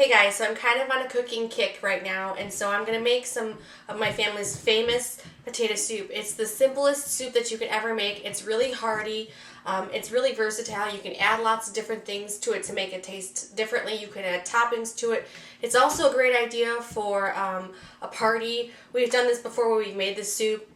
Hey guys, so I'm kind of on a cooking kick right now, and so I'm going to make some of my family's famous potato soup. It's the simplest soup that you could ever make. It's really hearty. It's really versatile. You can add lots of different things to it to make it taste differently. You can add toppings to it. It's also a great idea for a party. We've done this before where we've made this soup.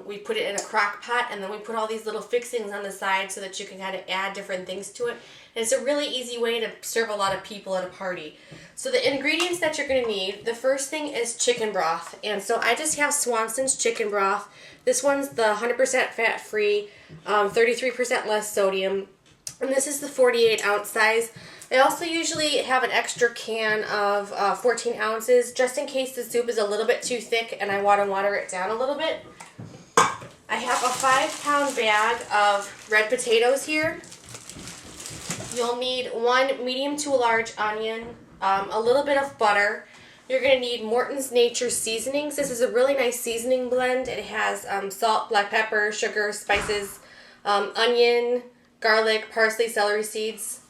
We put it in a crock pot, and then we put all these little fixings on the side so that you can kind of add different things to it. And it's a really easy way to serve a lot of people at a party. So the ingredients that you're going to need, the first thing is chicken broth. And so I just have Swansons Chicken Broth. This one's the 100% fat-free, 33% less sodium. And this is the 48-ounce size. I also usually have an extra can of 14 ounces just in case the soup is a little bit too thick and I want to water it down a little bit. I have a 5-pound bag of red potatoes here. You'll need one medium to a large onion, a little bit of butter. You're going to need Mortons Nature Seasonings. This is a really nice seasoning blend. It has salt, black pepper, sugar, spices, onion, garlic, parsley, celery seeds.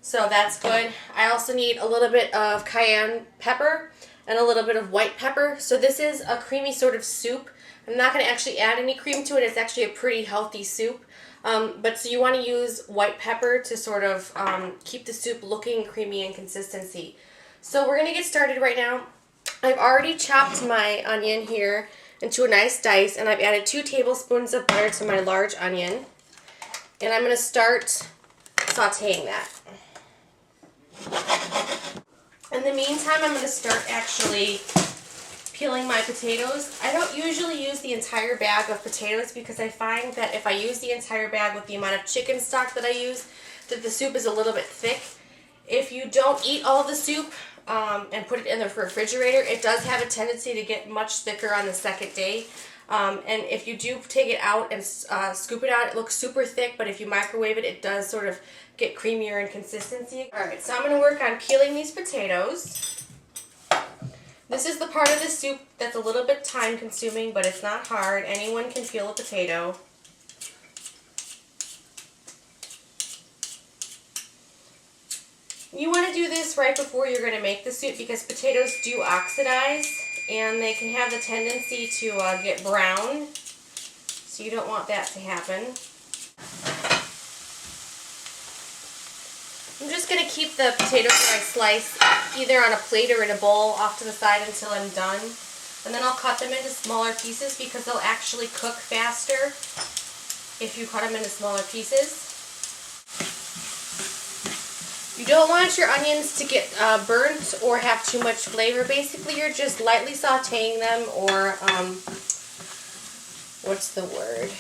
So that's good. I also need a little bit of cayenne pepper and a little bit of white pepper. So this is a creamy sort of soup. I'm not going to actually add any cream to it. It's actually a pretty healthy soup. But so you want to use white pepper to sort of keep the soup looking creamy in consistency. So we're going to get started right now. I've already chopped my onion here into a nice dice, and I've added 2 tablespoons of butter to my large onion. And I'm going to start sauteing that. In the meantime, I'm going to start actually peeling my potatoes. I don't usually use the entire bag of potatoes because I find that if I use the entire bag with the amount of chicken stock that I use, that the soup is a little bit thick. If you don't eat all of the soup and put it in the refrigerator, it does have a tendency to get much thicker on the second day. And if you do take it out and scoop it out, it looks super thick, but if you microwave it, it does sort of get creamier in consistency. Alright, so I'm going to work on peeling these potatoes. This is the part of the soup that's a little bit time consuming, but it's not hard. Anyone can peel a potato. You want to do this right before you're going to make the soup because potatoes do oxidize and they can have the tendency to get brown, so you don't want that to happen. I'm just going to keep the potatoes that I slice either on a plate or in a bowl off to the side until I'm done. And then I'll cut them into smaller pieces because they'll actually cook faster if you cut them into smaller pieces. You don't want your onions to get burnt or have too much flavor. Basically, you're just lightly sauteing them, or what's the word?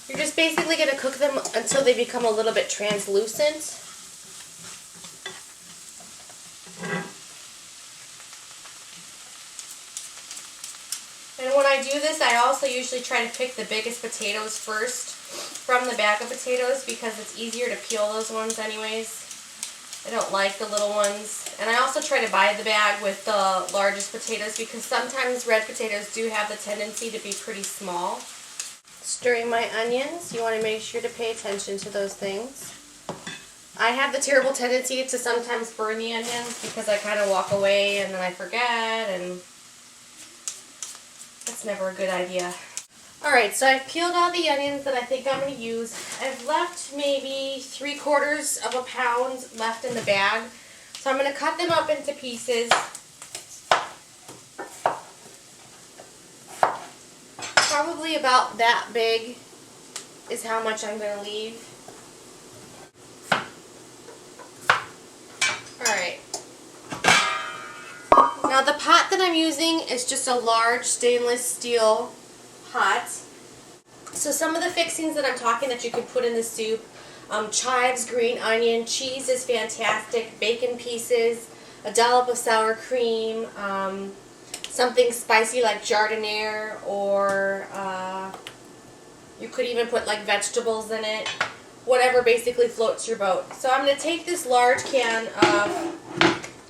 You're just basically going to cook them until they become a little bit translucent. And when I do this, I also usually try to pick the biggest potatoes first from the bag of potatoes because it's easier to peel those ones anyways. I don't like the little ones. And I also try to buy the bag with the largest potatoes because sometimes red potatoes do have the tendency to be pretty small. Stirring my onions, you want to make sure to pay attention to those things. I have the terrible tendency to sometimes burn the onions because I kind of walk away and then I forget, and that's never a good idea. Alright, so I've peeled all the onions that I think I'm going to use. I've left maybe 3/4 of a pound left in the bag. So I'm going to cut them up into pieces. Probably about that big is how much I'm going to leave. Alright. Now the pot that I'm using is just a large stainless steel pot. So some of the fixings that I'm talking that you can put in the soup, chives, green onion, cheese is fantastic, bacon pieces, a dollop of sour cream, something spicy like jardiniere, or you could even put like vegetables in it. Whatever basically floats your boat. So I'm going to take this large can of,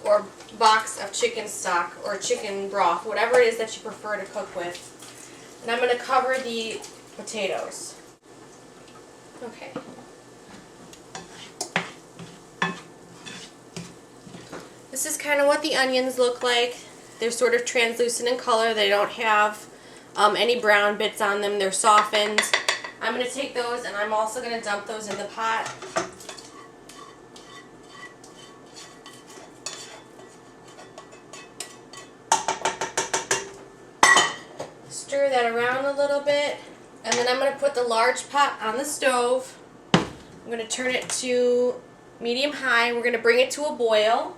or box of chicken stock or chicken broth, whatever it is that you prefer to cook with. And I'm going to cover the potatoes. Okay. This is kind of what the onions look like. They're sort of translucent in color. They don't have any brown bits on them. They're softened. I'm going to take those and I'm also going to dump those in the pot. Stir that around a little bit, and then I'm going to put the large pot on the stove. I'm going to turn it to medium-high. We're going to bring it to a boil.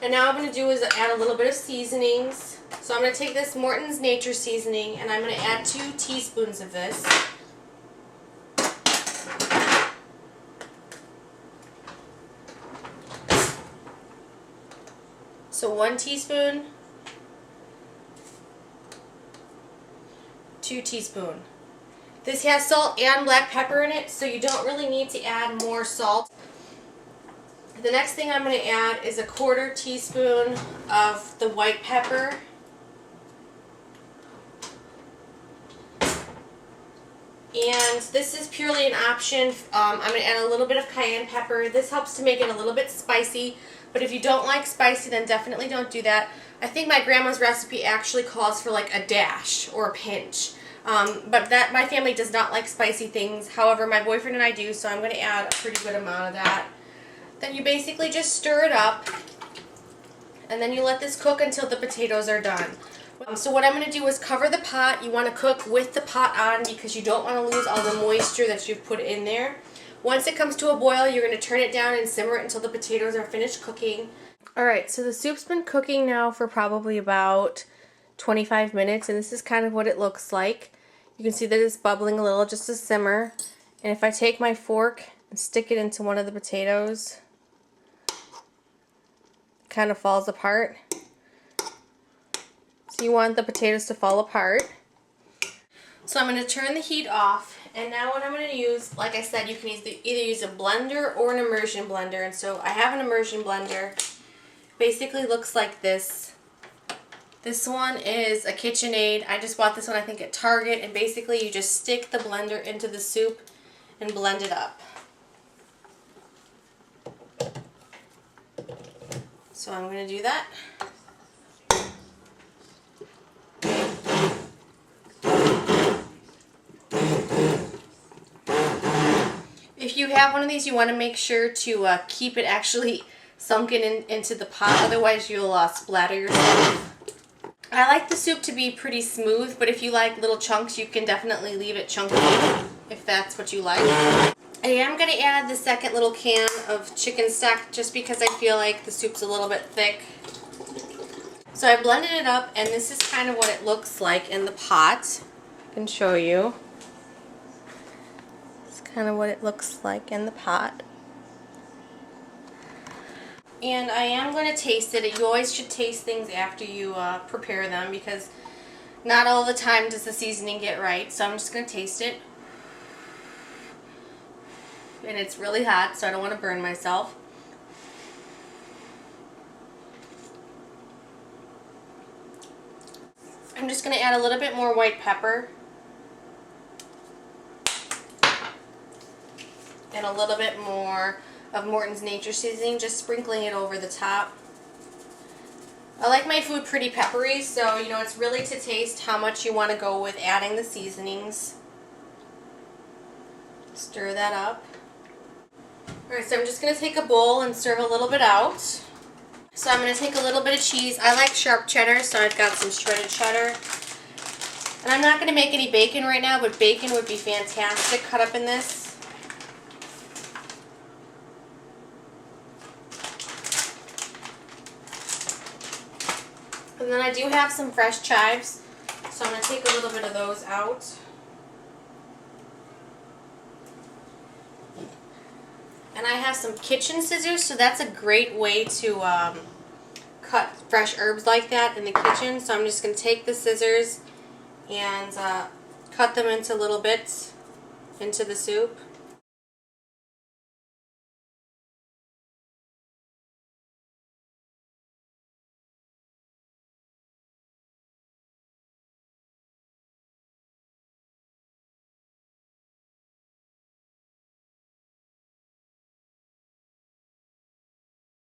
And now what I'm going to do is add a little bit of seasonings. So I'm going to take this Morton's Nature Seasoning, and I'm going to add 2 teaspoons of this. So 1 teaspoon. 2 teaspoons. This has salt and black pepper in it, so you don't really need to add more salt. The next thing I'm going to add is a 1/4 teaspoon of the white pepper. And this is purely an option. I'm going to add a little bit of cayenne pepper. This helps to make it a little bit spicy, but if you don't like spicy, then definitely don't do that. I think my grandma's recipe actually calls for like a dash or a pinch. But that my family does not like spicy things. However, my boyfriend and I do, so I'm going to add a pretty good amount of that. Then you basically just stir it up, and then you let this cook until the potatoes are done. So what I'm going to do is cover the pot. You want to cook with the pot on because you don't want to lose all the moisture that you've put in there. Once it comes to a boil, you're going to turn it down and simmer it until the potatoes are finished cooking. Alright, so the soup's been cooking now for probably about 25 minutes, and this is kind of what it looks like. You can see that it's bubbling a little, just to simmer. And if I take my fork and stick it into one of the potatoes, it kind of falls apart. So you want the potatoes to fall apart. So I'm going to turn the heat off, and now what I'm going to use, like I said, you can either use a blender or an immersion blender. And so I have an immersion blender. Basically looks like this. This one is a KitchenAid. I just bought this one, I think, at Target, and basically you just stick the blender into the soup and blend it up. So I'm going to do that. If you have one of these, you want to make sure to keep it actually sunken into the pot, otherwise you'll splatter yourself. I like the soup to be pretty smooth, but if you like little chunks, you can definitely leave it chunky if that's what you like. I am going to add the second little can of chicken stock just because I feel like the soup's a little bit thick. So I blended it up, and this is kind of what it looks like in the pot. I can show you. It's kind of what it looks like in the pot. And I am going to taste it. You always should taste things after you prepare them, because not all the time does the seasoning get right. So I'm just going to taste it. And it's really hot, so I don't want to burn myself. I'm just going to add a little bit more white pepper. And a little bit more of Morton's Nature Seasoning, just sprinkling it over the top. I like my food pretty peppery, so you know, it's really to taste how much you want to go with adding the seasonings. Stir that up. Alright, so I'm just going to take a bowl and serve a little bit out. So I'm going to take a little bit of cheese. I like sharp cheddar, so I've got some shredded cheddar. And I'm not going to make any bacon right now, but bacon would be fantastic cut up in this. And then I do have some fresh chives, so I'm going to take a little bit of those out. And I have some kitchen scissors, so that's a great way to cut fresh herbs like that in the kitchen. So I'm just going to take the scissors and cut them into little bits into the soup.